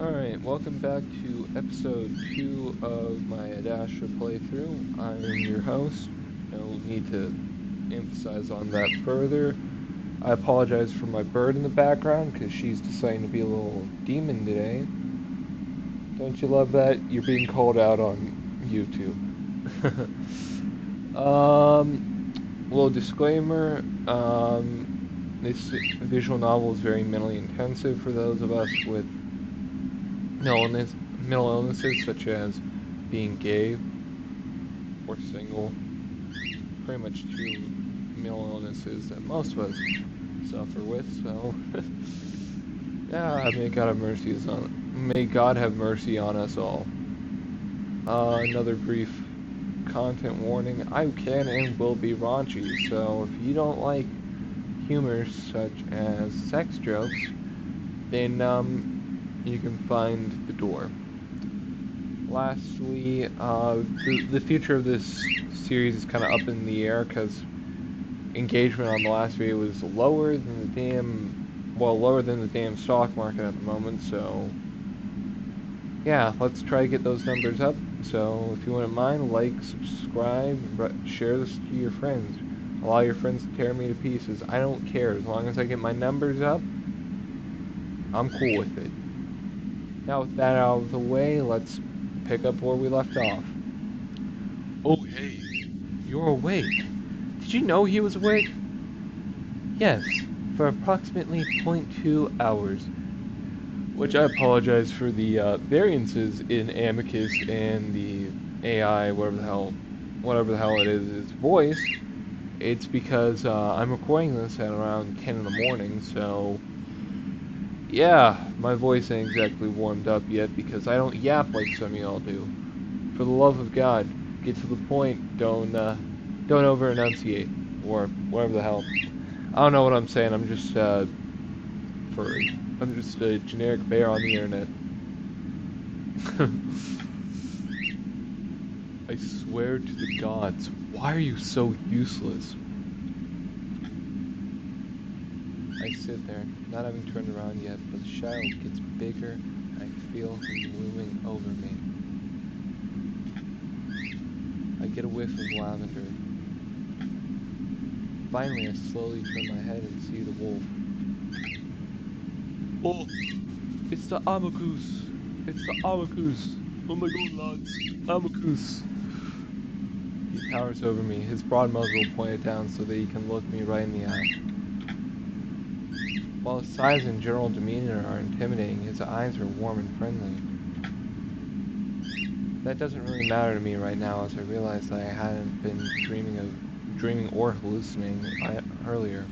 Alright, welcome back to episode 2 of my Adastra playthrough. I am your host. No need to emphasize on that further. I apologize for my bird in the background because she's deciding to be a little demon today. Don't you love that? You're being called out on YouTube. Little disclaimer. This visual novel is very mentally intensive for those of us with illness, mental illnesses such as being gay or single. Pretty much two mental illnesses that most of us suffer with. So, yeah, may God have mercy on us all. Another brief content warning: I can and will be raunchy. So if you don't like humor such as sex jokes, then you can find the door. Lastly, the future of this series is kind of up in the air because engagement on the last video was lower than the damn stock market at the moment. So, yeah, let's try to get those numbers up. So, if you wouldn't mind, like, subscribe, share this to your friends. Allow your friends to tear me to pieces. I don't care. As long as I get my numbers up, I'm cool with it. Now, with that out of the way, let's pick up where we left off. Oh, hey, you're awake. Did you know he was awake? Yes, for approximately .2 hours. Which I apologize for the variances in Amicus and the AI, whatever the hell it is, its voice. It's because I'm recording this at around 10 in the morning, so yeah, my voice ain't exactly warmed up yet because I don't yap like some of y'all do. For the love of God, get to the point. Don't over enunciate or whatever the hell. I don't know what I'm saying. I'm just furry. I'm just a generic bear on the internet. I swear to the gods, why are you so useless? I sit there, not having turned around yet, but the shadow gets bigger. I feel him looming over me. I get a whiff of lavender. Finally, I slowly turn my head and see the wolf. Oh, it's the Amicus! It's the Amicus! Oh my god, lads! Amicus! He towers over me, his broad muzzle pointed down so that he can look me right in the eye. While his size and general demeanor are intimidating, his eyes are warm and friendly. That doesn't really matter to me right now, as I realize that I hadn't been dreaming or hallucinating earlier.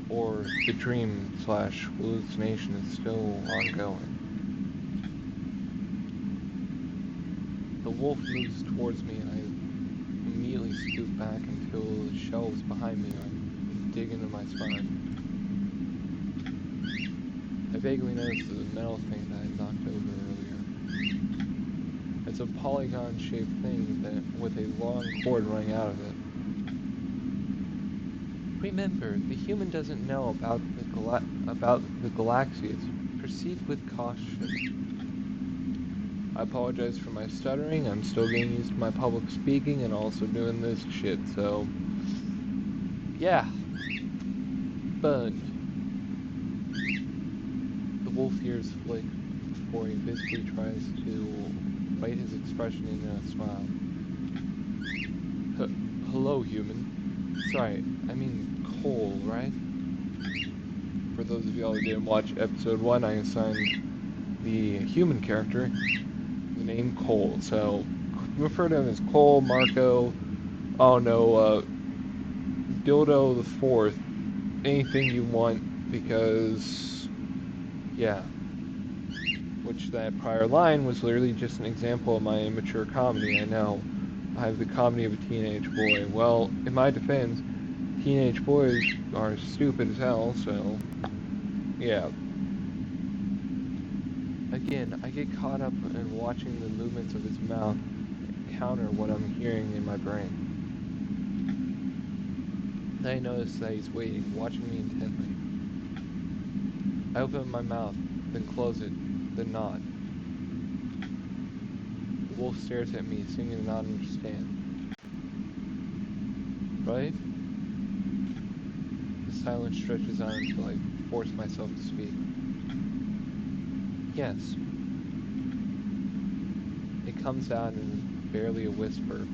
Or the dream/hallucination is still ongoing. The wolf moves towards me and I immediately scoot back until the shelves behind me are dig into my spine. I vaguely noticed the metal thing that I knocked over earlier. It's a polygon-shaped thing with a long cord running out of it. Remember, the human doesn't know about the galaxies. Proceed with caution. I apologize for my stuttering. I'm still getting used to my public speaking and also doing this shit, so yeah. Burned. The wolf ears flick before he visibly tries to bite his expression in a smile. Hello, human. Sorry, I mean Cole, right? For those of y'all who didn't watch episode 1, I assigned the human character the name Cole. So, refer to him as Cole, Marco, oh no, Dildo the Fourth, anything you want, because, yeah. Which that prior line was literally just an example of my immature comedy. I know. I have the comedy of a teenage boy. Well, in my defense, teenage boys are stupid as hell, so yeah. Again, I get caught up in watching the movements of his mouth counter what I'm hearing in my brain. Then I notice that he's waiting, watching me intently. I open my mouth, then close it, then nod. The wolf stares at me, seeming to not understand. Right? The silence stretches on until I force myself to speak. Yes. It comes out in barely a whisper.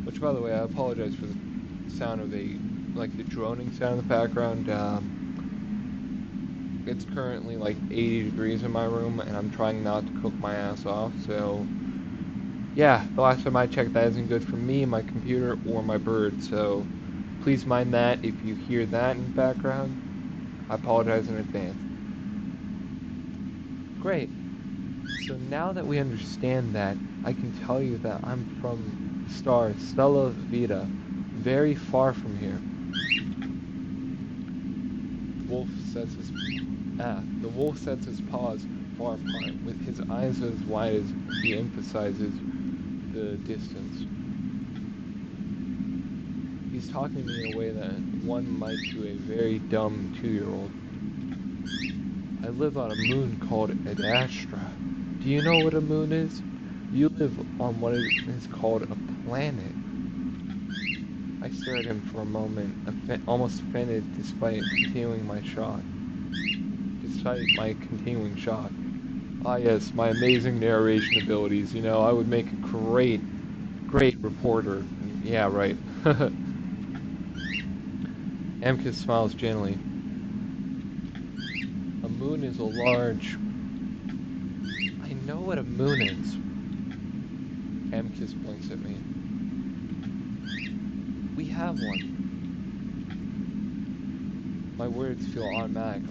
Which, by the way, I apologize for the sound of the droning sound in the background. It's currently like 80 degrees in my room, and I'm trying not to cook my ass off, so yeah, the last time I checked, that isn't good for me, my computer, or my bird, so please mind that if you hear that in the background. I apologize in advance. Great. So now that we understand that, I can tell you that I'm from star Stella Vita, very far from here. The wolf sets his paws far apart, with his eyes as wide as he emphasizes the distance. He's talking to me in a way that one might to a very dumb 2-year-old. I live on a moon called Adastra. Do you know what a moon is? You live on what is called a planet. I stare at him for a moment, almost offended despite my continuing shock. Ah yes, my amazing narration abilities. You know, I would make a great reporter. Yeah, right. Amicus smiles gently. A moon is a large... I know what a moon is. Amicus blinks at me. We have one. My words feel automatic.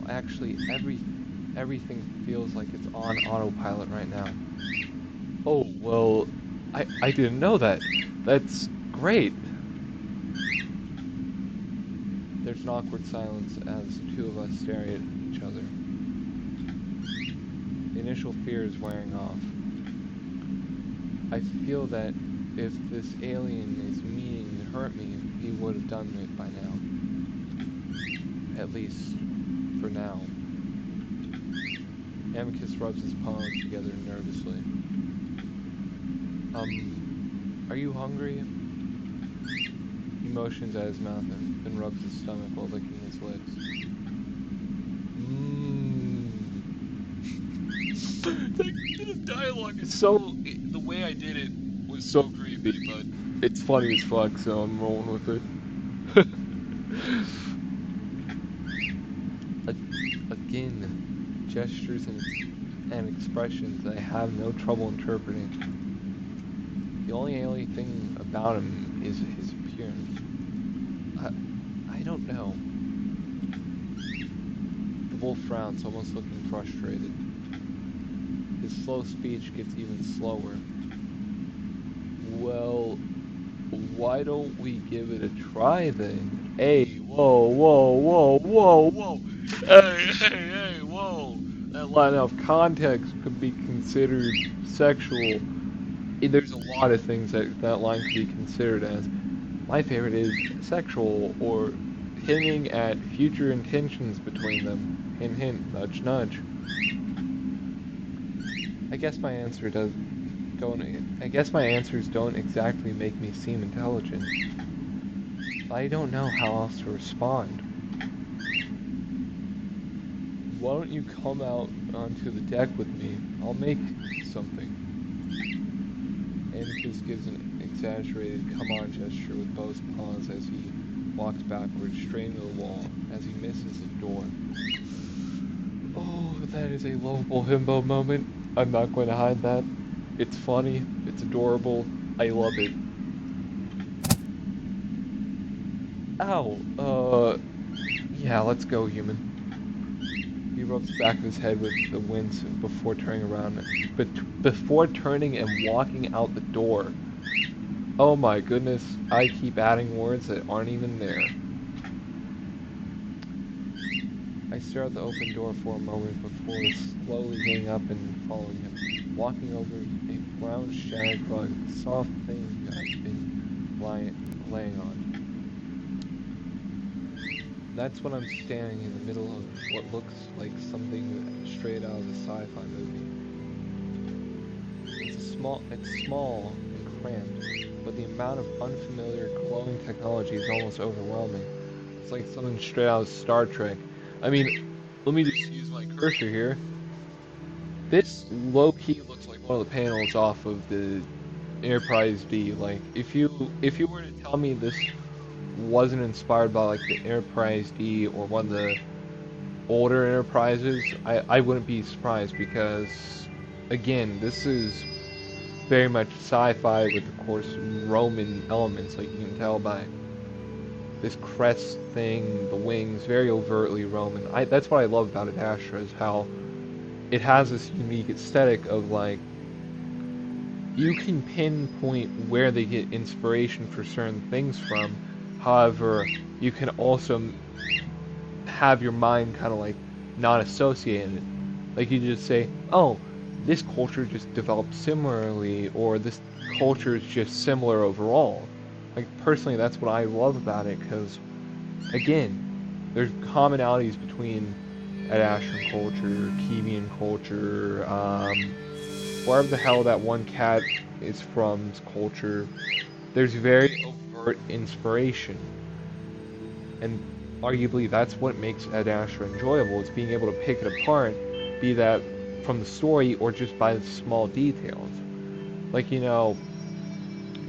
Actually, everything feels like it's on autopilot right now. Oh, well, I didn't know that. That's great. There's an awkward silence as the two of us stare at each other. The initial fear is wearing off. I feel that if this alien is meaning to hurt me, he would have done it by now. At least, for now. Amicus rubs his palms together nervously. Are you hungry? He motions at his mouth and then rubs his stomach while licking his lips. This dialogue is so... The way I did it was so creepy, but it's funny as fuck, so I'm rolling with it. Again, gestures and expressions I have no trouble interpreting. The only alien thing about him is his appearance. I don't know. The wolf frowns, almost looking frustrated. His slow speech gets even slower. Well, why don't we give it a try then? Hey, whoa. Hey, whoa. That line of context could be considered sexual. There's a lot of things that line could be considered as. My favorite is sexual, or hinting at future intentions between them. Hint, hint, nudge, nudge. I guess my answers don't exactly make me seem intelligent. I don't know how else to respond. Why don't you come out onto the deck with me? I'll make something. Amicus gives an exaggerated come-on gesture with both paws as he walks backwards straight into the wall as he misses a door. Oh, that is a lovable himbo moment. I'm not going to hide that. It's funny. It's adorable. I love it. Ow. Yeah, let's go, human. He rubs the back of his head with the winds before turning around, before turning and walking out the door. Oh my goodness, I keep adding words that aren't even there. I stare at the open door for a moment before slowly getting up and following him, walking over a brown shag rug, the soft thing I've been laying on. That's when I'm standing in the middle of what looks like something straight out of a sci-fi movie. It's small and cramped, but the amount of unfamiliar glowing technology is almost overwhelming. It's like something straight out of Star Trek. I mean, let me just use my cursor here. This low-key looks like one of the panels off of the Enterprise D. Like, if you were to tell me this wasn't inspired by like the Enterprise D or one of the older Enterprises, I wouldn't be surprised because, again, this is very much sci-fi with, of course, Roman elements, like you can tell by this crest thing, the wings, very overtly Roman. That's what I love about Adastra, is how it has this unique aesthetic of like, you can pinpoint where they get inspiration for certain things from. However, you can also have your mind kind of like not associate it. Like you just say, oh, this culture just developed similarly, or this culture is just similar overall. Like personally, that's what I love about it, because again, there's commonalities between Adastran culture, Kivian culture, wherever the hell that one cat is from's culture. There's very overt inspiration, and arguably that's what makes Adastra enjoyable, is being able to pick it apart, be that from the story or just by the small details. Like, in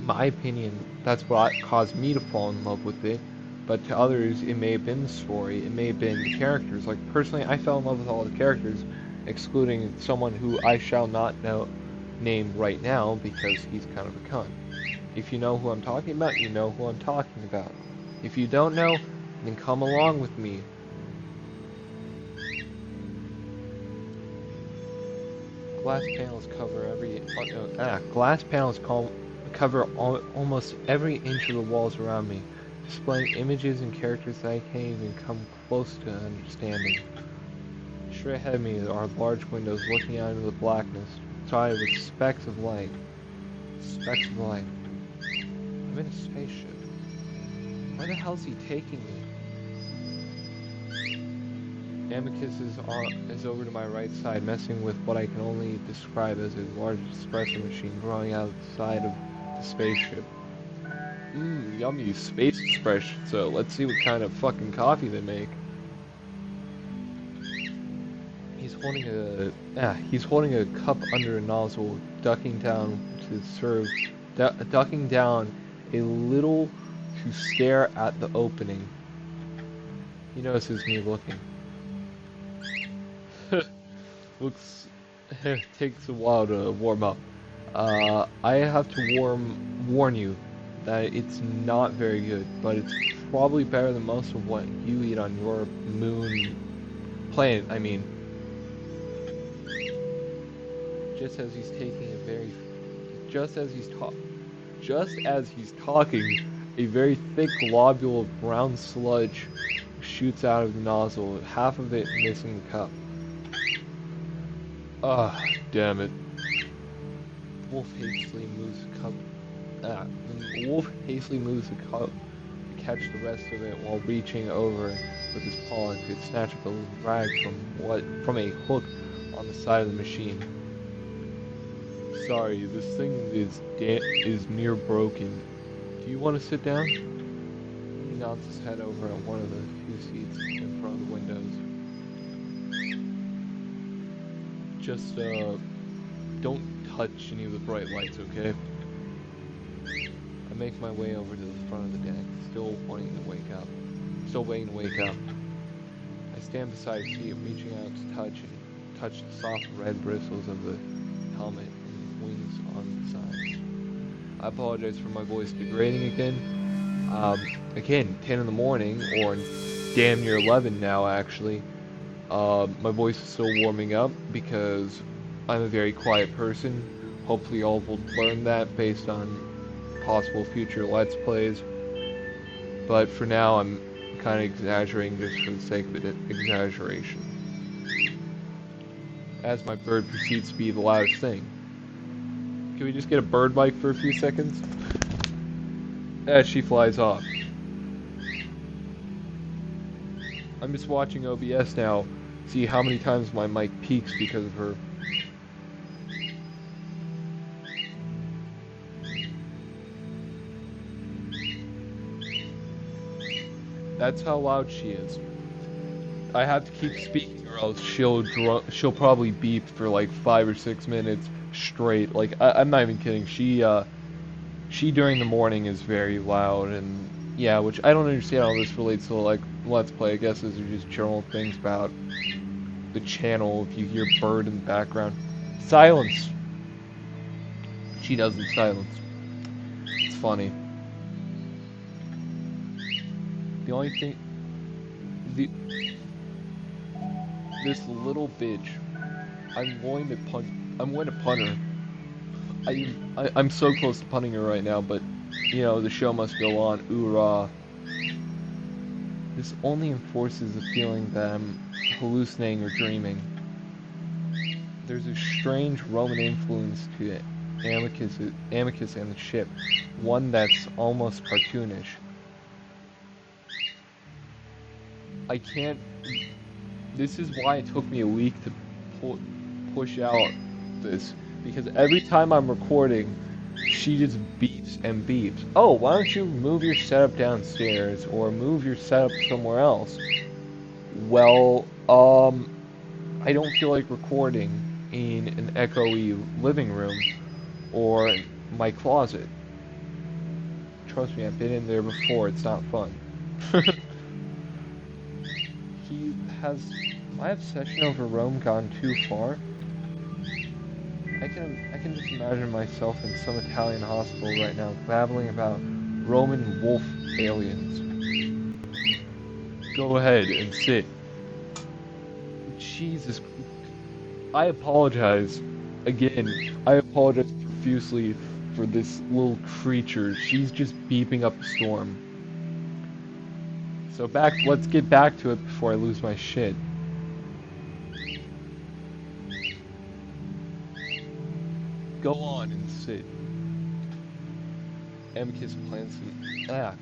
my opinion, that's what caused me to fall in love with it, but to others, it may have been the story, it may have been the characters. Like, personally, I fell in love with all the characters, excluding someone who I shall not name right now because he's kind of a cunt. If you know who I'm talking about, you know who I'm talking about. If you don't know, then come along with me. Glass panels cover almost every inch of the walls around me, displaying images and characters that I can't even come close to understanding. Straight ahead of me are large windows looking out into the blackness, dotted with specks of light. Specks of light. I'm in a spaceship. Where the hell's he taking me? Amicus is over to my right side, messing with what I can only describe as a large espresso machine growing out the side of the spaceship. Yummy space espresso. So let's see what kind of fucking coffee they make. He's holding a cup under a nozzle, ducking down a little to stare at the opening. He notices me looking. Looks takes a while to warm up. I have to warn you that it's not very good, but it's probably better than most of what you eat on your moon planet. I mean, just as he's talking, a very thick globule of brown sludge shoots out of the nozzle, half of it missing the cup. Ah, damn it. Wolf hastily moves the cup. Wolf hastily moves the cup to catch the rest of it while reaching over with his paw to snatch up a rag from a hook on the side of the machine. Sorry, this thing is near broken. Do you want to sit down? He nods his head over at one of the few seats in front of the windows. Just, don't touch any of the bright lights, okay? I make my way over to the front of the deck, still waiting to wake up. I stand beside the seat, reaching out to touch the soft red bristles of the helmet and wings on the sides. I apologize for my voice degrading again. Again, 10 in the morning, or damn near 11 now, actually. My voice is still warming up because I'm a very quiet person. Hopefully all will learn that based on possible future Let's Plays. But for now, I'm kind of exaggerating just for the sake of exaggeration. As my bird proceeds to be the loudest thing. Can we just get a bird mic for a few seconds? As she flies off. I'm just watching OBS now, see how many times my mic peaks because of her. That's how loud she is. I have to keep speaking or else she'll probably beep for like 5 or 6 minutes straight. Like I'm not even kidding. She during the morning is very loud and yeah, which I don't understand how this relates to like Let's Play. I guess these are just general things about the channel. If you hear bird in the background, silence. She doesn't silence. It's funny. The only thing, the this little bitch, I'm going to punt. I'm going to punt her. I'm so close to punting her right now, but you know the show must go on. Oorah! This only enforces the feeling that I'm hallucinating or dreaming. There's a strange Roman influence to it. Amicus and the ship, one that's almost cartoonish. I can't. This is why it took me a week to push out this, because every time I'm recording, she just beeps and beeps. Oh, why don't you move your setup downstairs or move your setup somewhere else? Well, I don't feel like recording in an echoey living room or my closet. Trust me, I've been in there before. It's not fun. Has my obsession over Rome gone too far? I can just imagine myself in some Italian hospital right now, babbling about Roman wolf aliens. Go ahead and sit. Jesus. I apologize. Again, I apologize profusely for this little creature. She's just beeping up a storm. So let's get back to it before I lose my shit. Go on and sit. Amicus plans to...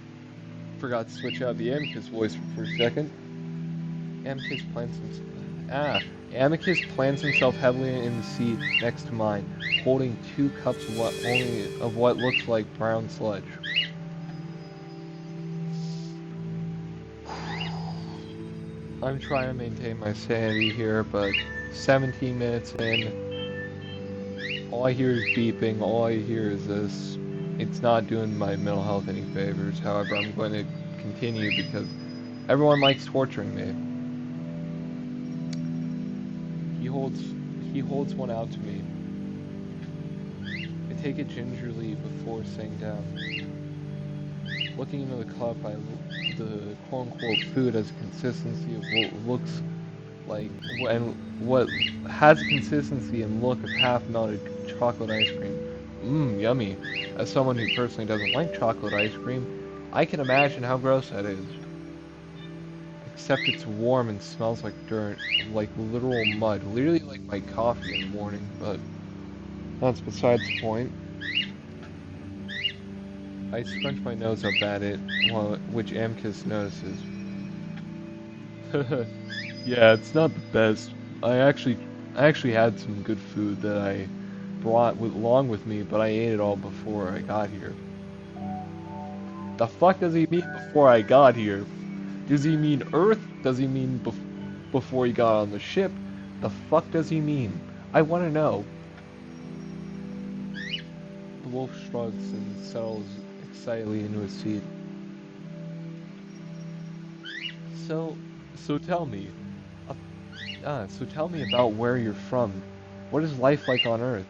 forgot to switch out the Amicus voice for a second. Amicus plants himself heavily in the seat next to mine, holding 2 cups of what looks like brown sludge. I'm trying to maintain my sanity here, but 17 minutes in, all I hear is beeping, all I hear is this. It's not doing my mental health any favors. However, I'm going to continue because everyone likes torturing me. He holds one out to me. I take it gingerly before sitting down. Looking into the cup, the quote-unquote food has a consistency of what looks like, and what has a consistency and look of half-melted chocolate ice cream. Mmm, yummy. As someone who personally doesn't like chocolate ice cream, I can imagine how gross that is. Except it's warm and smells like dirt, like literal mud, literally like my coffee in the morning, but that's besides the point. I scrunch my nose up at it, which Amicus notices. Yeah, it's not the best. I actually had some good food that I brought along with me, but I ate it all before I got here. The fuck does he mean before I got here? Does he mean Earth? Does he mean before he got on the ship? The fuck does he mean? I want to know. The wolf shrugs and settles excitedly into his seat. So tell me. So tell me about where you're from. What is life like on Earth?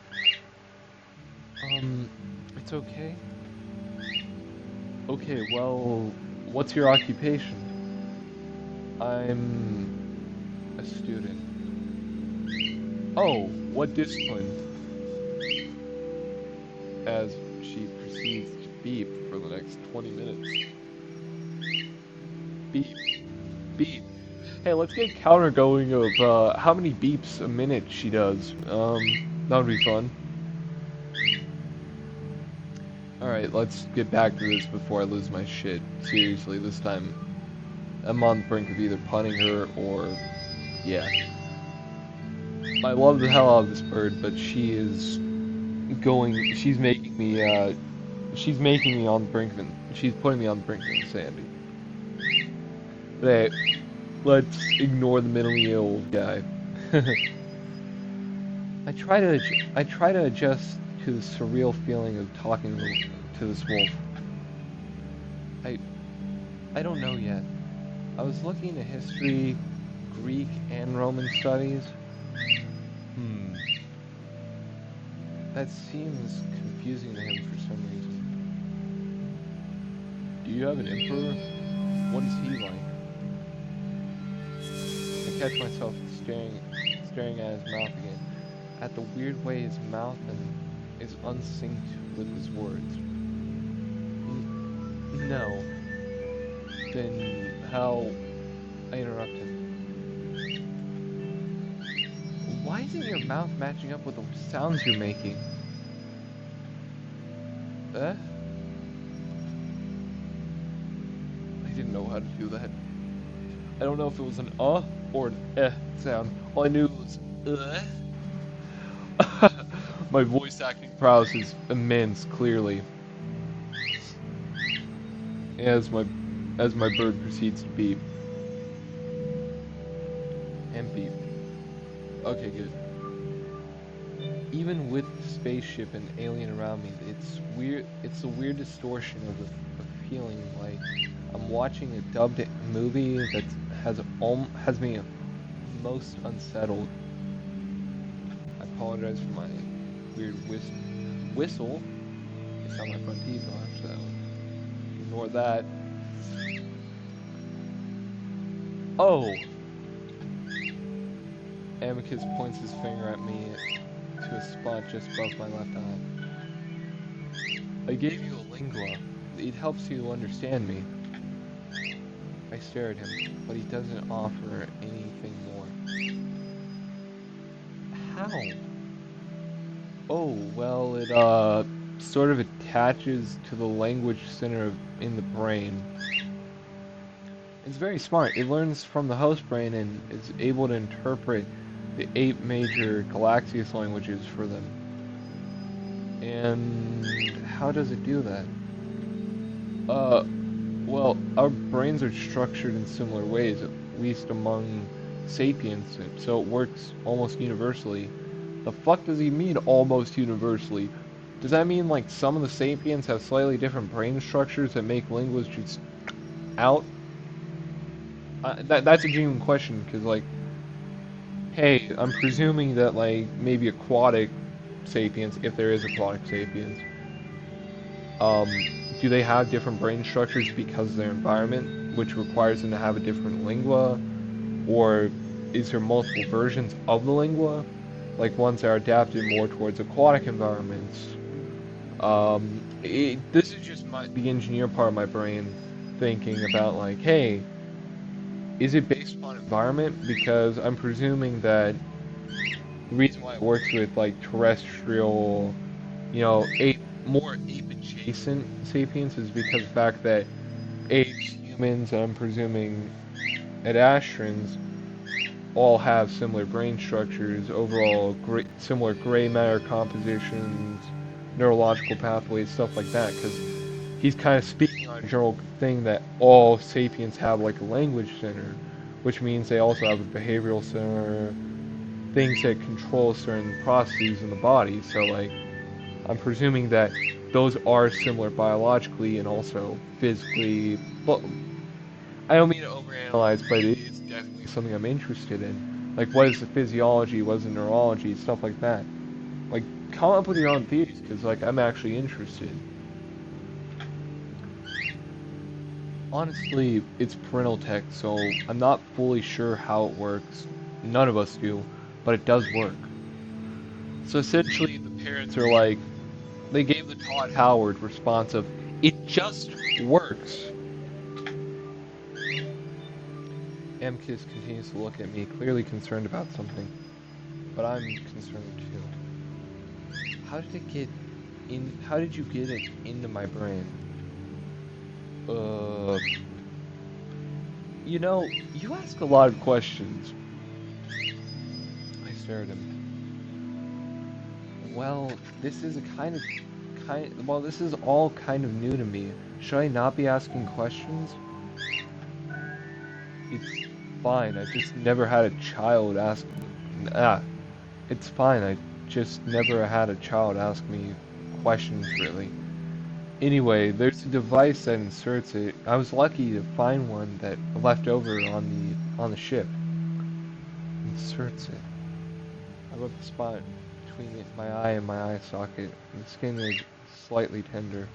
It's okay. Okay, well, what's your occupation? I'm a student. Oh, what discipline? As she proceeds to beep for the next 20 minutes. Beep. Beep. Hey, let's get a counter going of how many beeps a minute she does. That would be fun. Alright, let's get back to this before I lose my shit. Seriously, this time. I'm on the brink of either punning her or, yeah. I love the hell out of this bird, but she's making me on the brink of, she's putting me on the brink of insanity. But hey, let's ignore the mentally ill guy. I try to adjust to the surreal feeling of talking to this wolf. I, I don't know yet. I was looking at history, Greek and Roman studies. That seems confusing to him for some reason. Do you have an emperor? What is he like? I catch myself staring at his mouth again, at the weird way his mouth is unsynced with his words. No. Then how? I interrupt him. Why isn't your mouth matching up with the sounds you're making? I didn't know how to do that. I don't know if it was an or an sound. All I knew was My voice acting prowess is immense, clearly. As my bird proceeds to beep. And beep. Okay, good. Even with the spaceship and alien around me, it's weird. It's a weird distortion of a feeling like I'm watching a dubbed movie that has me most unsettled. I apologize for my weird whistle. It's how my front teeth are, so ignore that. Oh! Amicus points his finger at me to a spot just above my left eye. I gave you a lingua. It helps you understand me. I stare at him, but he doesn't offer anything more. How? Oh, well, it, sort of attaches to the language center in the brain. It's very smart. It learns from the host brain and is able to interpret the 8 major Galaxius languages for them. And how does it do that? Well, our brains are structured in similar ways, at least among sapiens, so it works almost universally. The fuck does he mean almost universally? Does that mean like some of the sapiens have slightly different brain structures that make languages out? That's a genuine question, because like, hey, I'm presuming that like maybe aquatic sapiens, if there is aquatic sapiens, do they have different brain structures because of their environment, which requires them to have a different lingua? Or is there multiple versions of the lingua? Like ones that are adapted more towards aquatic environments? This is just the engineer part of my brain thinking about like, hey, is it based upon environment? Because I'm presuming that the reason why it works with like terrestrial, more ape adjacent sapiens is because of the fact that apes, humans, and I'm presuming Adastrans all have similar brain structures, overall similar gray matter compositions, neurological pathways, stuff like that, because he's kind of speaking on a general thing that all sapiens have like a language center, which means they also have a behavioral center, things that control certain processes in the body. So like, I'm presuming that those are similar biologically and also physically. But I don't mean to overanalyze, but it is definitely something I'm interested in. Like, what is the physiology, what is the neurology, stuff like that. Like, come up with your own theories, because, like, I'm actually interested. Honestly, it's parental tech, so I'm not fully sure how it works. None of us do, but it does work. So essentially, the parents are like, they gave the Todd Howard response of, it just works. Amicus continues to look at me, clearly concerned about something. But I'm concerned too. How did you get it into my brain? You know, you ask a lot of questions. I stare at him. Well, this is a well, this is all kind of new to me. Should I not be asking questions? It's fine. I just never had a child ask. Ah, it's fine. I just never had a child ask me questions, really. Anyway, there's a device that inserts it. I was lucky to find one that left over on the ship. Inserts it. I rub the spot between my eye and my eye socket. The skin is slightly tender.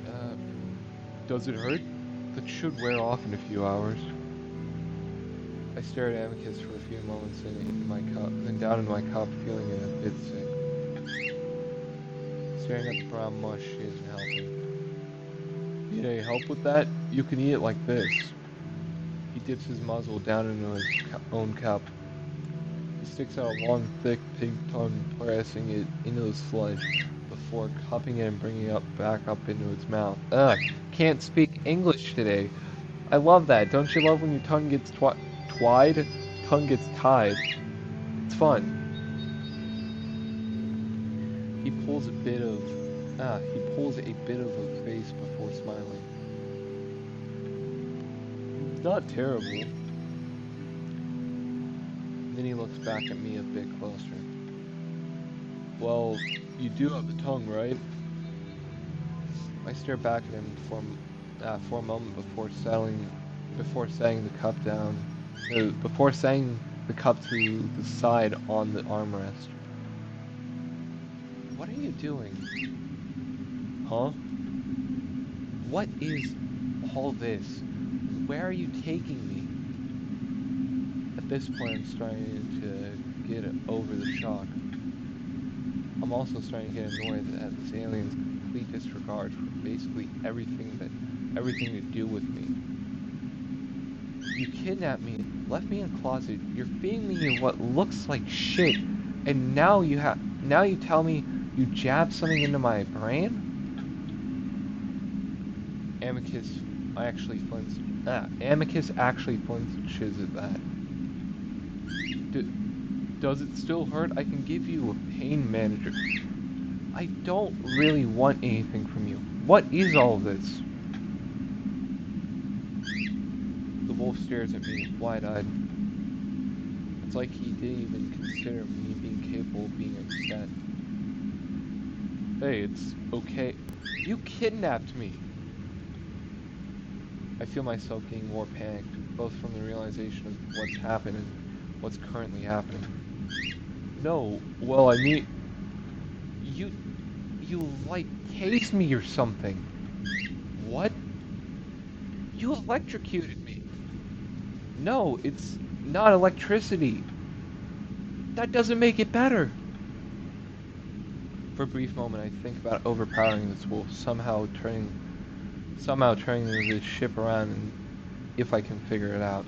Uh, does it hurt? That should wear off in a few hours. I stare at Amicus for a few moments in my cup, then down in my cup, feeling a bit sick. Staring at the brown mush isn't helping. Need any help with that? You can eat it like this. He dips his muzzle down into his own cup. He sticks out a long, thick pig tongue, pressing it into the sludge before cupping it and bringing it back up into its mouth. Ugh, can't speak English today. I love that. Don't you love when your tongue gets twied? Tongue gets tied. It's fun. He pulls a bit of a face before smiling. It's not terrible. Then he looks back at me a bit closer. Well, you do have a tongue, right? I stare back at him for a moment before setting the cup down. Before setting the cup to the side on the armrest. What are you doing? Huh? What is all this? Where are you taking me? At this point, I'm starting to get over the shock. I'm also starting to get annoyed at this alien's complete disregard for basically everything to do with me. You kidnapped me, left me in a closet, you're feeding me what looks like shit, and now you tell me you jabbed something into my brain? Amicus actually flinches at that. Does it still hurt? I can give you a pain manager. I don't really want anything from you. What is all this? The wolf stares at me, wide-eyed. It's like he didn't even consider me being capable of being upset. Hey, it's okay. You kidnapped me! I feel myself getting more panicked, both from the realization of what's happened and what's currently happening. No, well, I mean... You like, tased me or something. What? You electrocuted me. No, it's not electricity. That doesn't make it better. For a brief moment, I think about overpowering this wolf, somehow turning this ship around, and if I can figure it out.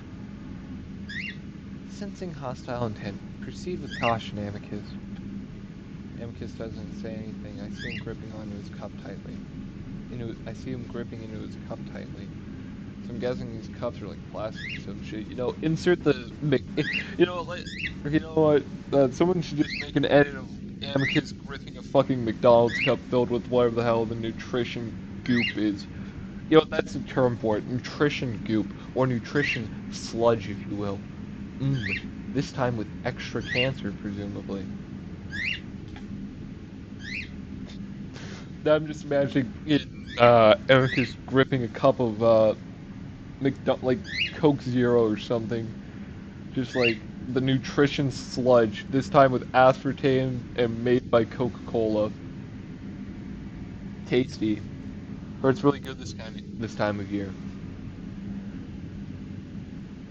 Sensing hostile intent, proceed with caution, Amicus. Amicus doesn't say anything. I see him gripping onto his cup tightly. Gripping into his cup tightly. So I'm guessing these cups are like plastic or some shit. You know, insert the... You know what? Someone should just make an edit of Amicus gripping a fucking McDonald's cup filled with whatever the hell the nutrition goop is. You know, that's the term for it. Nutrition goop. Or nutrition sludge, if you will. This time with extra cancer, presumably. Now I'm just imagining Amicus gripping a cup of, like Coke Zero or something. Just like the nutrition sludge, this time with aspartame and made by Coca-Cola. Tasty. Or it's really good this time of year.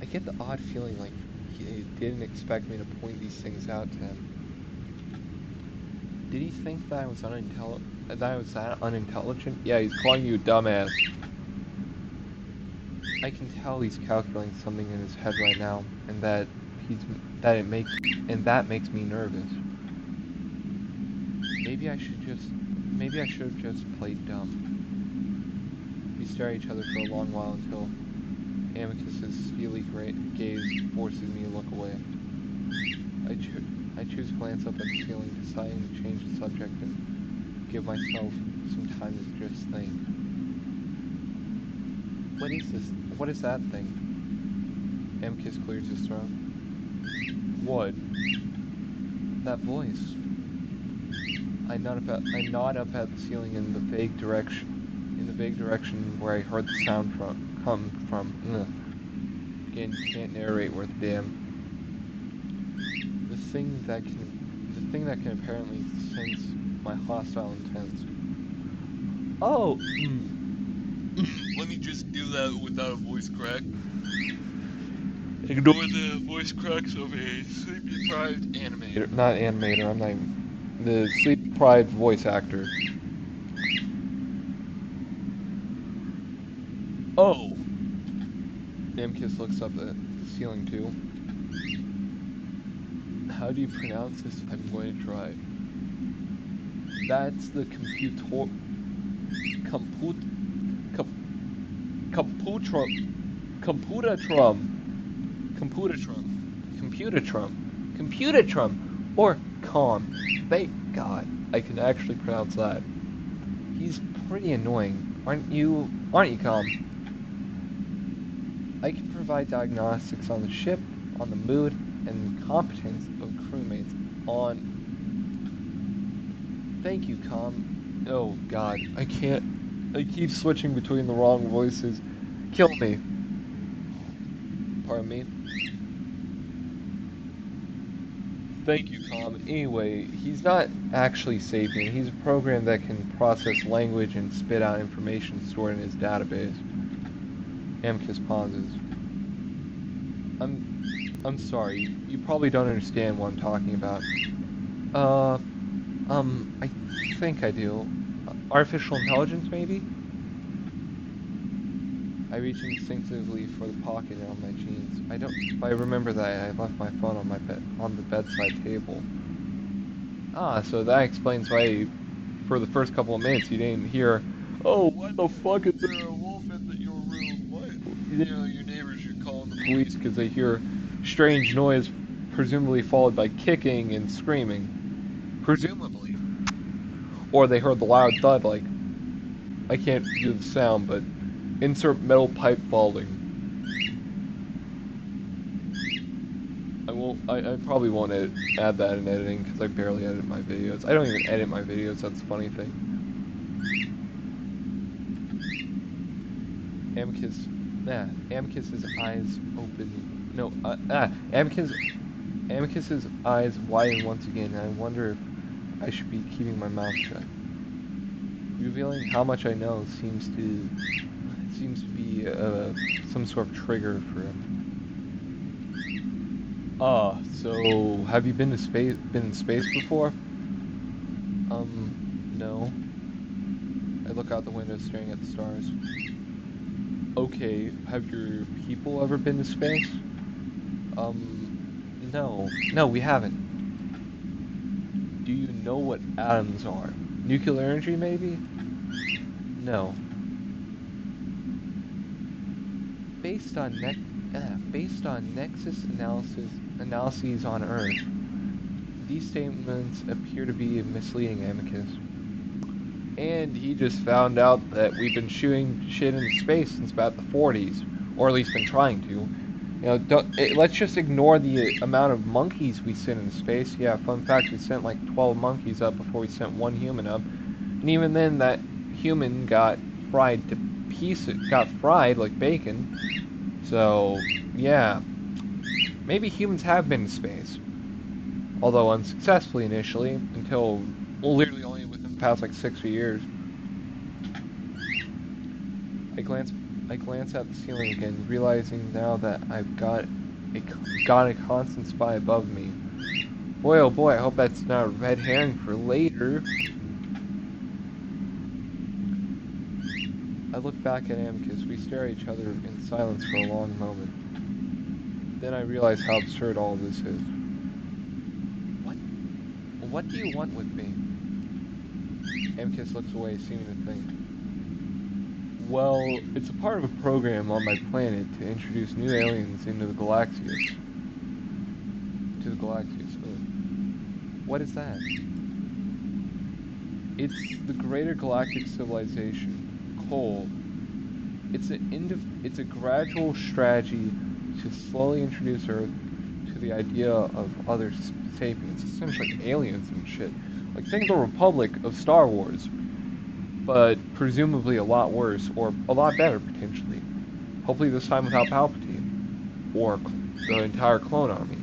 I get the odd feeling like he didn't expect me to point these things out to him. Did he think that I was that unintelligent? Yeah, he's calling you a dumbass. I can tell he's calculating something in his head right now, and that makes me nervous. Maybe I should have just played dumb. He stare at each other for a long while until Amicus's steely gaze forces me to look away. I choose to glance up at the ceiling, deciding to change the subject and give myself some time to just think. What is this? What is that thing? Amicus clears his throat. What? That voice. I nod up at the ceiling in the vague direction where I heard the sound come from. Ugh. Again, can't narrate worth a damn. The thing that can apparently sense my hostile intents. Oh. Let me just do that without a voice crack. Ignore the voice cracks of a sleep-deprived animator. Not animator. I'm not even the sleep-deprived voice actor. Oh. Amicus looks up at the ceiling too. How do you pronounce this? I'm going to try. That's the computrum. Or calm. Thank God I can actually pronounce that. He's pretty annoying, aren't you, calm? I can provide diagnostics on the ship, on the mood, and competence of crewmates on... Thank you, calm. Oh God, I can't. I keep switching between the wrong voices. Kill me. Pardon me. Thank you, calm. Anyway, he's not actually sapient. He's a program that can process language and spit out information stored in his database. Amicus pauses. I'm sorry. You probably don't understand what I'm talking about. I think I do. Artificial intelligence, maybe? I reach instinctively for the pocket on my jeans. I remember that I left my phone on the bedside table. Ah, so that explains why, for the first couple of minutes, you didn't hear, "Oh, why the fuck is there a wolf in your room? What?" You know, your neighbors are calling the police because they hear strange noise, presumably followed by kicking and screaming. Presumably. Or they heard the loud thud, like, I can't do the sound, but insert metal pipe falling. I probably won't add that in editing because I barely edit my videos. I don't even edit my videos, that's the funny thing. Amicus's eyes open. No, Amicus's eyes widen once again, and I wonder if I should be keeping my mouth shut. Revealing how much I know seems to be some sort of trigger for him. So have you been in space before? No. I look out the window staring at the stars. Okay, have your people ever been to space? No. No, we haven't. Do you know what atoms are? Nuclear energy, maybe? No. Based on nexus analyses on Earth, these statements appear to be misleading, Amicus. And he just found out that we've been shooting shit into space since about the 40s, or at least been trying to. You know, let's just ignore the amount of monkeys we sent into space. Yeah, fun fact, we sent like 12 monkeys up before we sent one human up. And even then, that human got fried to pieces, got fried like bacon. So, yeah. Maybe humans have been to space. Although unsuccessfully initially, until, well, literally only within the past like 60 years. I glance at the ceiling again, realizing now that I've got a constant spy above me. Boy, oh boy, I hope that's not a red herring for later. I look back at Amicus. We stare at each other in silence for a long moment. Then I realize how absurd all this is. What do you want with me? Amicus looks away, seeming to think. Well, it's a part of a program on my planet to introduce new aliens into the Galaxius. To the Galaxius. What is that? It's the greater galactic civilization, Cole. It's a gradual strategy to slowly introduce Earth to the idea of other sapiens, essentially aliens and shit. Like, think of the Republic of Star Wars, but presumably a lot worse, or a lot better, potentially. Hopefully this time without Palpatine, or the entire clone army.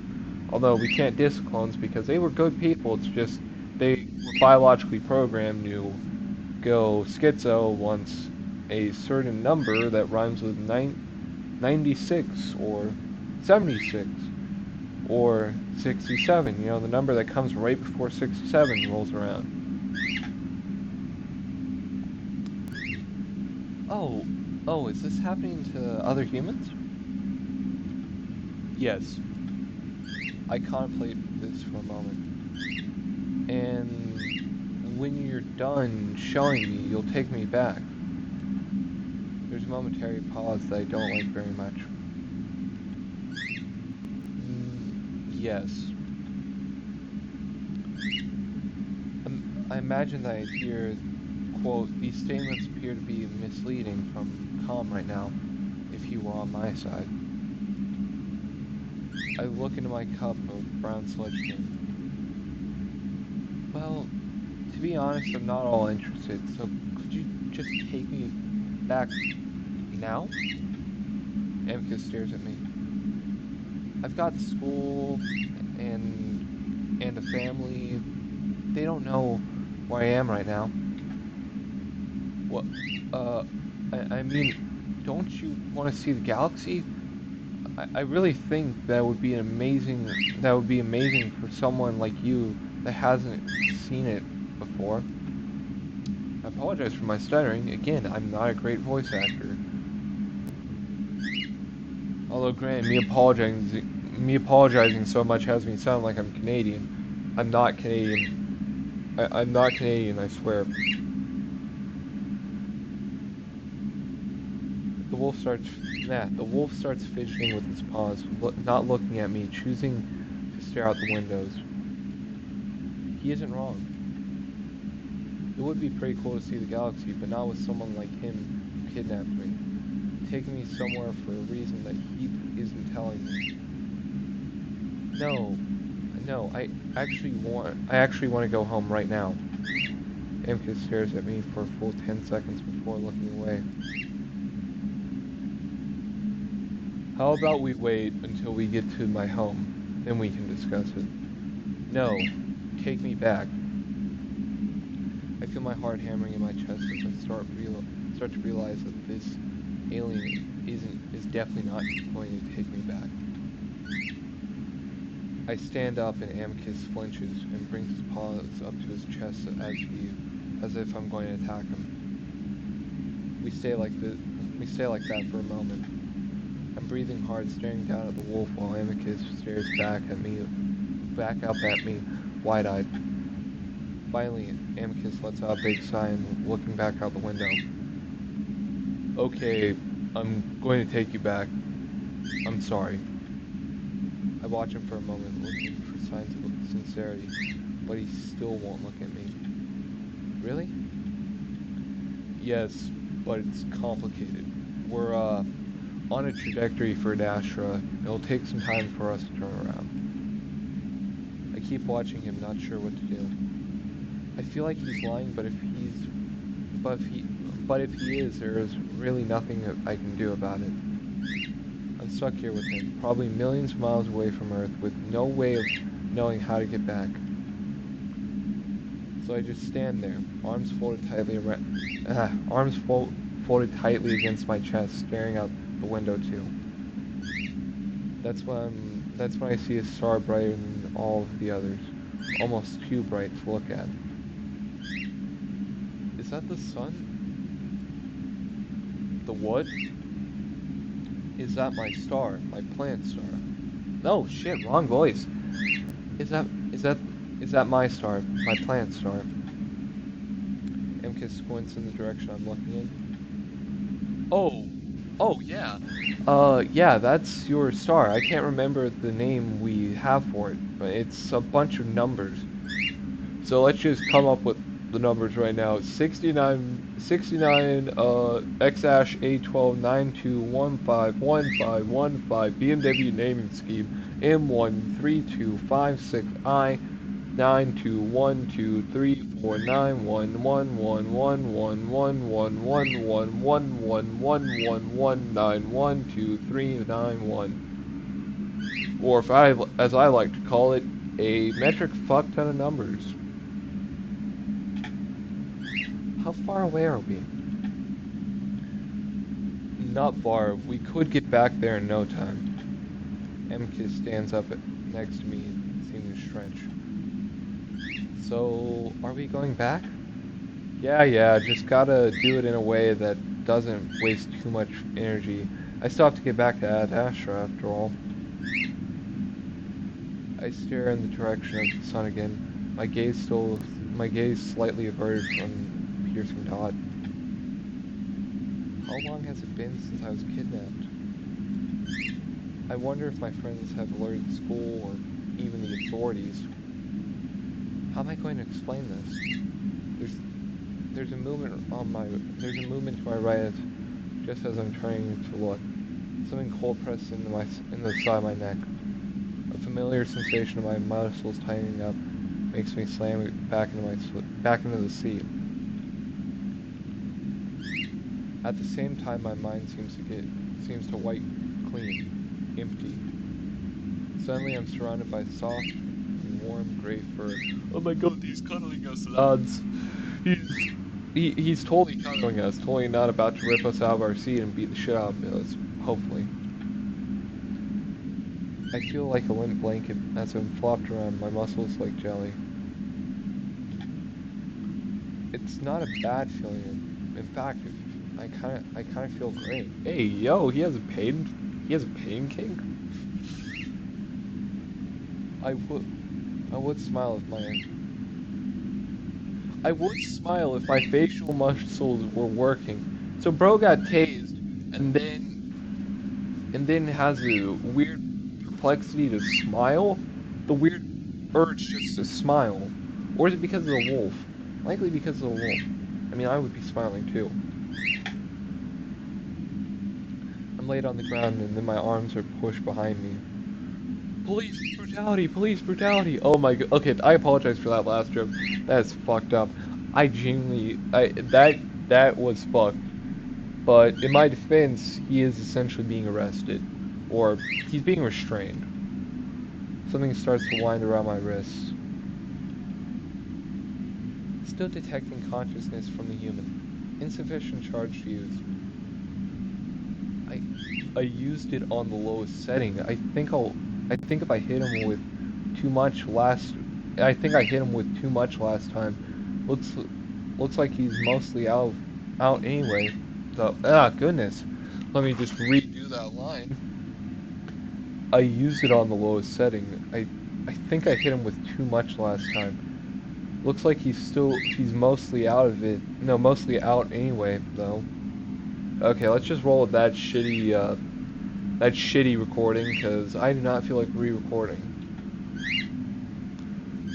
Although we can't diss clones because they were good people, it's just they were biologically programmed to go schizo once a certain number that rhymes with 96 or 76 or 67, you know, the number that comes right before 67 rolls around. Oh, oh, is this happening to other humans? Yes. I contemplate this for a moment. And when you're done showing me, you'll take me back. There's a momentary pause that I don't like very much. Yes. I imagine that I hear, quote, these statements appear to be misleading from calm right now, if you were on my side. I look into my cup of brown sludge drink. Well, to be honest, I'm not all interested, so could you just take me back now? Amicus stares at me. I've got school and a family. They don't know where I am right now. What? I mean, don't you want to see the galaxy? I really think that would be amazing for someone like you that hasn't seen it before. I apologize for my stuttering. Again, I'm not a great voice actor. Although, granted, me apologizing so much has me sound like I'm Canadian. I'm not Canadian. I'm not Canadian, I swear. The wolf starts fidgeting with his paws, not looking at me, choosing to stare out the windows. He isn't wrong. It would be pretty cool to see the galaxy, but not with someone like him who kidnapped me, taking me somewhere for a reason that he isn't telling me. No, I actually want to go home right now. Amicus stares at me for a full 10 seconds before looking away. How about we wait until we get to my home, then we can discuss it. No, take me back. I feel my heart hammering in my chest as I start to realize that this alien is definitely not going to take me back. I stand up and Amicus flinches and brings his paws up to his chest as if I'm going to attack him. We stay like that for a moment. I'm breathing hard, staring down at the wolf while Amicus stares back up at me, wide-eyed. Finally, Amicus lets out a big sigh and looking back out the window. Okay, I'm going to take you back. I'm sorry. I watch him for a moment, looking for signs of sincerity, but he still won't look at me. Really? Yes, but it's complicated. We're, on a trajectory for Adastra. It'll take some time for us to turn around. I keep watching him, not sure what to do. I feel like he's lying, but if he is, there is really nothing that I can do about it. I'm stuck here with him, probably millions of miles away from Earth, with no way of knowing how to get back. So I just stand there, folded tightly against my chest, staring out the window too. That's when I see a star brighter than all of the others, almost too bright to look at. Is that the sun? The what? Is that my star? My plant star? No, shit, wrong voice. Is that my star? My plant star? Amicus squints in the direction I'm looking in. Oh, oh yeah. Yeah, that's your star. I can't remember the name we have for it, but it's a bunch of numbers. So let's just come up with the numbers right now. 69, X dash A12 92151515 BMW naming scheme M132556I 9212349111111111912391. Or if I, as I like to call it, a metric fuck ton of numbers. How far away are we? Not far. We could get back there in no time. MK stands up next to me, seeming to stretch. So, are we going back? Yeah, just gotta do it in a way that doesn't waste too much energy. I still have to get back to Adastra after all. I stare in the direction of the sun again, my gaze slightly averted from piercing dot. How long has it been since I was kidnapped? I wonder if my friends have alerted school or even the authorities. How am I going to explain this? There's there's a movement to my right just as I'm turning to look. Something cold pressed in the side of my neck. A familiar sensation of my muscles tightening up makes me slam it back into the seat. At the same time, my mind seems to wipe clean, empty. Suddenly, I'm surrounded by soft, warm gray fur. Oh my god, he's cuddling us, Lads, lads. he's totally cuddling us, totally not about to rip us out of our seat and beat the shit out of us. Hopefully. I feel like a limp blanket as I'm flopped around, my muscles like jelly. It's not a bad feeling. In fact, I kind of feel great. Hey, yo, he has a pain king. I would smile if my facial muscles were working. So bro got tased, and then has a weird perplexity to smile. The weird urge just to smile, or is it because of the wolf? Likely because of the wolf. I mean, I would be smiling too. I'm laid on the ground, and then my arms are pushed behind me. Police brutality! Police brutality! Oh my god. Okay, I apologize for that last joke. That's fucked up. I genuinely, that was fucked. But in my defense, he is essentially being arrested, or he's being restrained. Something starts to wind around my wrists. Still detecting consciousness from the human. Insufficient charge to use. I I used it on the lowest setting. I think if I hit him with too much last I think I hit him with too much last time. Looks like he's mostly out anyway. So goodness. Let me just redo that line. I used it on the lowest setting. I think I hit him with too much last time. Looks like he's mostly out of it. No, mostly out anyway though. Okay, let's just roll with that shitty recording, because I do not feel like re-recording.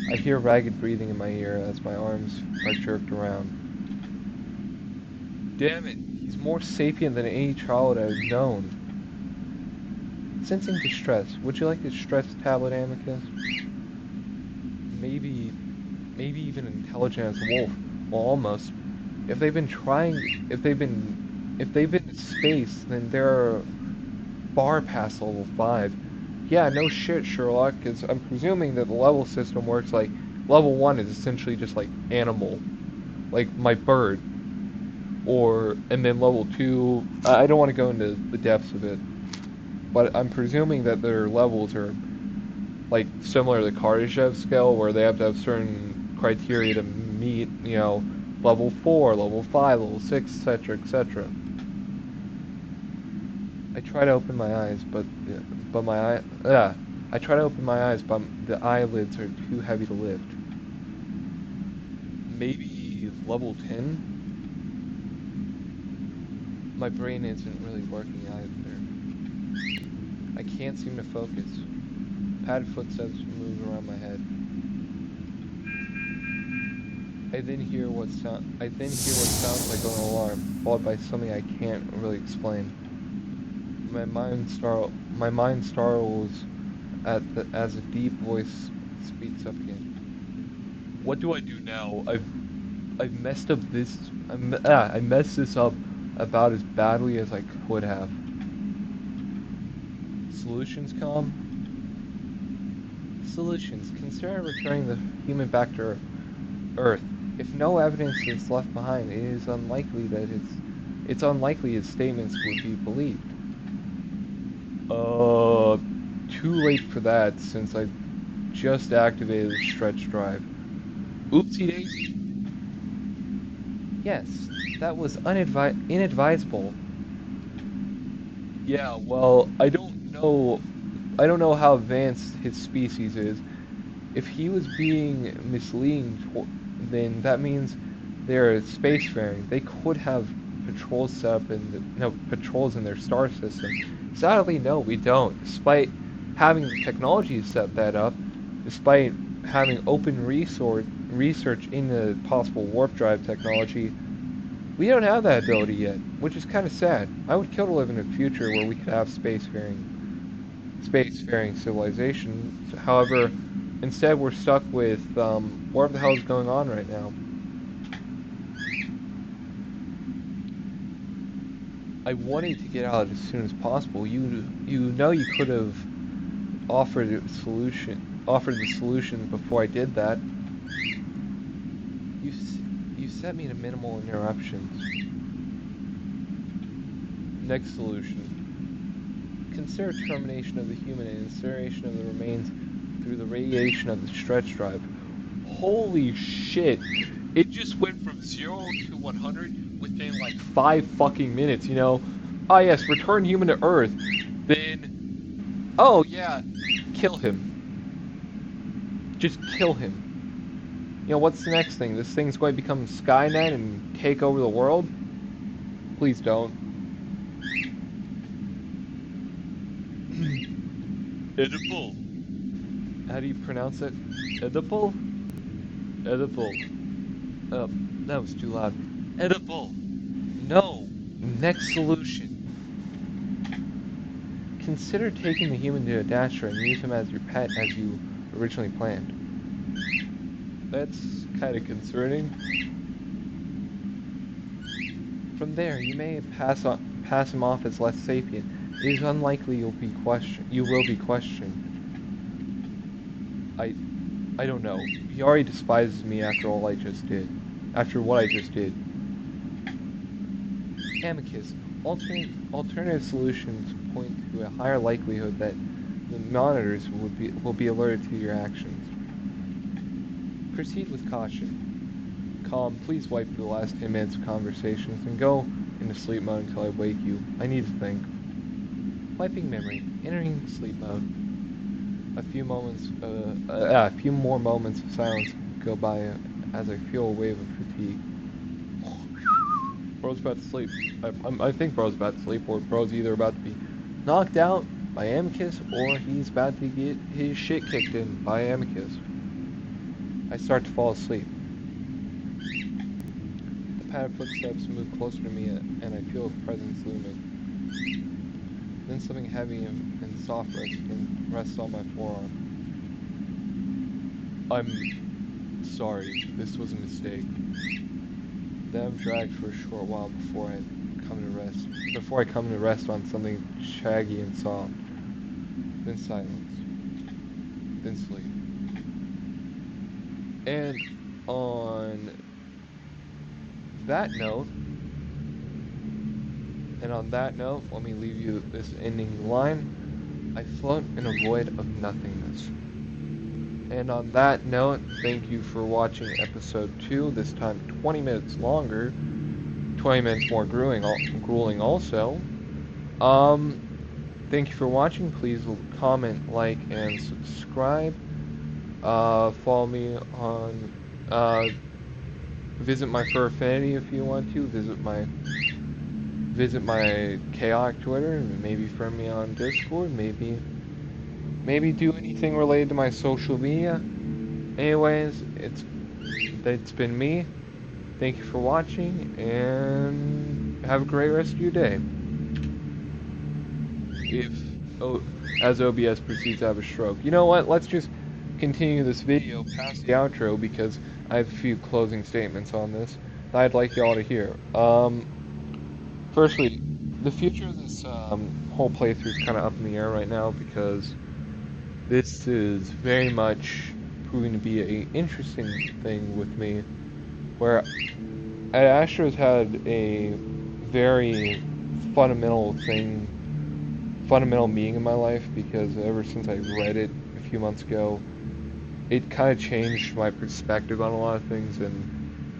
I hear ragged breathing in my ear as my arms are jerked around. Damn it, he's more sapient than any child I've known. Sensing distress. Would you like the distress tablet, Amicus? Maybe, maybe even intelligent as a wolf. Well, almost. If they've been trying, if they've been in space, then they're far past level 5. Yeah, no shit, Sherlock, because I'm presuming that the level system works like level 1 is essentially just like animal, like my bird, and then level 2, I don't want to go into the depths of it, but I'm presuming that their levels are like similar to the Kardashev scale, where they have to have certain criteria to meet, level 4, level 5, level 6, etc., etc. I try to open my eyes, but I try to open my eyes, but the eyelids are too heavy to lift. Maybe level 10? My brain isn't really working either. I can't seem to focus. Padded footsteps move around my head. I then hear what sounds like an alarm, followed by something I can't really explain. My mind startles as a deep voice speaks up again. What do I do now? I've messed up this. I messed this up about as badly as I could have. Solutions come. Solutions. Consider returning the human back to Earth. If no evidence is left behind, it is unlikely that it's unlikely his statements would be believed. Uh, Too late for that since I just activated the stretch drive. Oopsie daisy. Yes, that was inadvisable. Yeah, well, I don't know how advanced his species is. If he was being misleading, then that means they're spacefaring. They could have patrols set up patrols in their star system. Sadly, no, we don't. Despite having the technology to set that up, despite having open research into possible warp drive technology, we don't have that ability yet, which is kind of sad. I would kill to live in a future where we could have spacefaring civilization. However, instead we're stuck with whatever the hell is going on right now. I wanted to get out as soon as possible. You know you could have offered the solution before I did that. You set me to minimal interruptions. Next solution. Consider termination of the human and incineration of the remains through the radiation of the stretch drive. Holy shit! It just went from 0 to 100 within like 5 fucking minutes, you know? Ah yes, return human to Earth. Then, oh yeah, kill him. Just kill him. You know, what's the next thing? This thing's going to become Skynet and take over the world? Please don't. Edible. How do you pronounce it? Edible? Edible. That was too loud. Edible. No. Next solution. Consider taking the human to Adastra and use him as your pet as you originally planned. That's kind of concerning. From there, you may pass him off as less sapient. It is unlikely you will be questioned. I don't know. He already despises me after all I just did. After what I just did. Amicus. Alternative solutions point to a higher likelihood that the monitors will be alerted to your actions. Proceed with caution. Calm, please wipe the last 10 minutes of conversations and go into sleep mode until I wake you. I need to think. Wiping memory. Entering sleep mode. A few more moments of silence go by as I feel a wave of fatigue. Bro's about to sleep. I think Bro's about to sleep, or Bro's either about to be knocked out by Amicus, or he's about to get his shit kicked in by Amicus. I start to fall asleep. The padded footsteps move closer to me, and I feel a presence looming. Then something heavy and soft rests on my forearm. I'm sorry, this was a mistake. Then I'm dragged for a short while before I come to rest on something shaggy and soft. Then silence. Then sleep. And on that note, let me leave you this ending line. I float in a void of nothingness. And on that note, thank you for watching episode 2, this time 20 minutes longer, 20 minutes more grueling also. Thank you for watching. Please comment, like, and subscribe. Follow me on, visit my Fur Affinity if you want to, visit my chaotic Twitter, and maybe friend me on Discord, maybe do anything related to my social media. Anyways, it's been me. Thank you for watching, and have a great rest of your day. If oh, as OBS proceeds to have a stroke. You know what? Let's just continue this video past the outro because I have a few closing statements on this that I'd like y'all to hear. Firstly, the future of this whole playthrough is kind of up in the air right now because this is very much proving to be a interesting thing with me, where Astra's had a very fundamental thing, fundamental meaning in my life because ever since I read it a few months ago, it kind of changed my perspective on a lot of things, and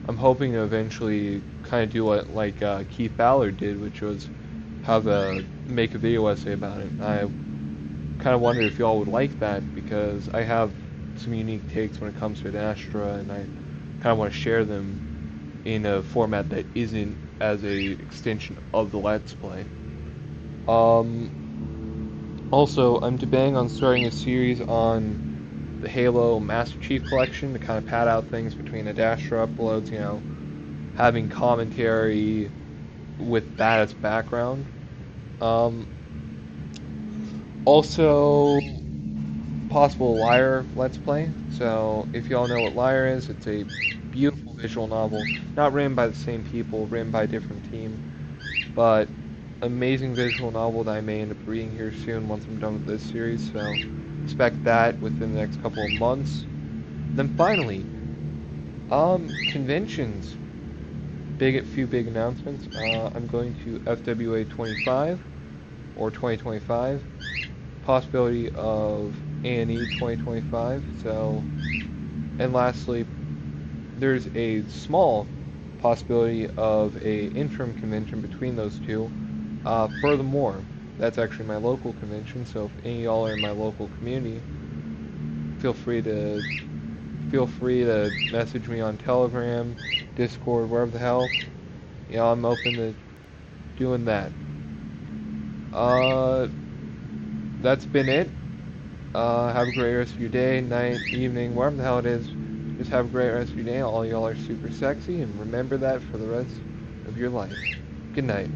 I'm hoping to eventually kind of do what like Keith Ballard did, which was have a make a video essay about it. I kind of wondered if y'all would like that because I have some unique takes when it comes to Adastra, and I kind of want to share them in a format that isn't as a extension of the Let's Play. Also, I'm debating on starting a series on the Halo Master Chief Collection to kind of pad out things between Adastra uploads, you know, having commentary with that as background. Also, possible Liar Let's Play. So, if y'all know what Liar is, it's a beautiful visual novel, not written by the same people, written by a different team, but amazing visual novel that I may end up reading here soon once I'm done with this series, so expect that within the next couple of months. Then finally, conventions. Few big announcements. I'm going to FWA 25 or 2025. Possibility of A&E 2025. So, and lastly, there's a small possibility of a interim convention between those two. Furthermore, that's actually my local convention, so if any of y'all are in my local community, feel free to message me on Telegram, Discord, wherever the hell. You know, I'm open to doing that. That's been it. Have a great rest of your day, night, evening, wherever the hell it is. Just have a great rest of your day. All y'all are super sexy, and remember that for the rest of your life. Good night.